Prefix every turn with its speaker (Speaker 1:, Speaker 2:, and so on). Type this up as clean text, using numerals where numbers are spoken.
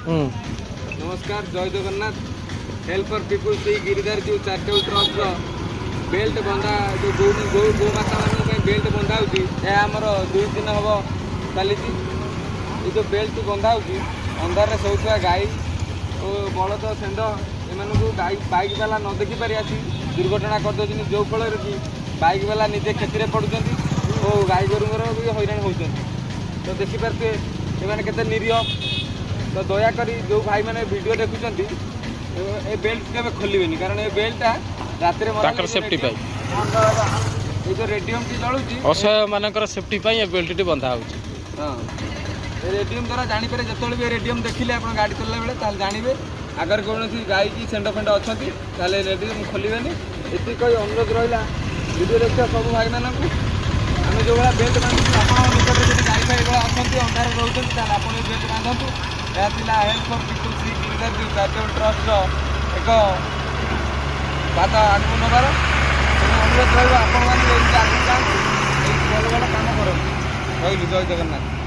Speaker 1: नमस्कार जय Jagannath help for people Shri Giridhar जो चैरिटेबल ट्रस्ट बेल्ट बंधा जो गो गो गोमाता मान बेल्ट बंधा होमर 2 दिन हम चली जो बेल्ट बंधा अंधार शोचा गाई और बलद षेंढ एमू बाइक वाला न देखिपारी आसी दुर्घटना करदे जो फल कि बाइक वाला निजे क्षति पड़ुं और गाई गोरुर भी हईराण होती तो देखिपारे एम के निरीह तो दयाकोरी जो भाई मैंने वीडियो देखुं ए बेल्ट के खोलेनि कारण ये बेल्टा रात
Speaker 2: सेफ्टी
Speaker 1: ये जो रेडियम टी जलुची
Speaker 2: असहाय मानकर सेफ्टी ये बेल्ट टी बंधा हो
Speaker 1: हाँ रेडियम द्वारा जापर जो भी रेडियम देखिले आप गाड़ी चलला बेले जानवे आगर कौन गाई की षेंढ फेंड अच्छा रेडियम खोलेनि ये कोई अनुरोध रहा वीडियो देखा सब भाई मानू आम जो भाई बेल्ट बांधु आप निकट गाई फाई अच्छा अंधार रोच आप बेल्ट बांधतु यह help for people Shri Giridhar charitable trust एक बात आगू नबार अनुरोध रहा आपण मैंने आगे जाए भल भल कम कर जय जगन्नाथ।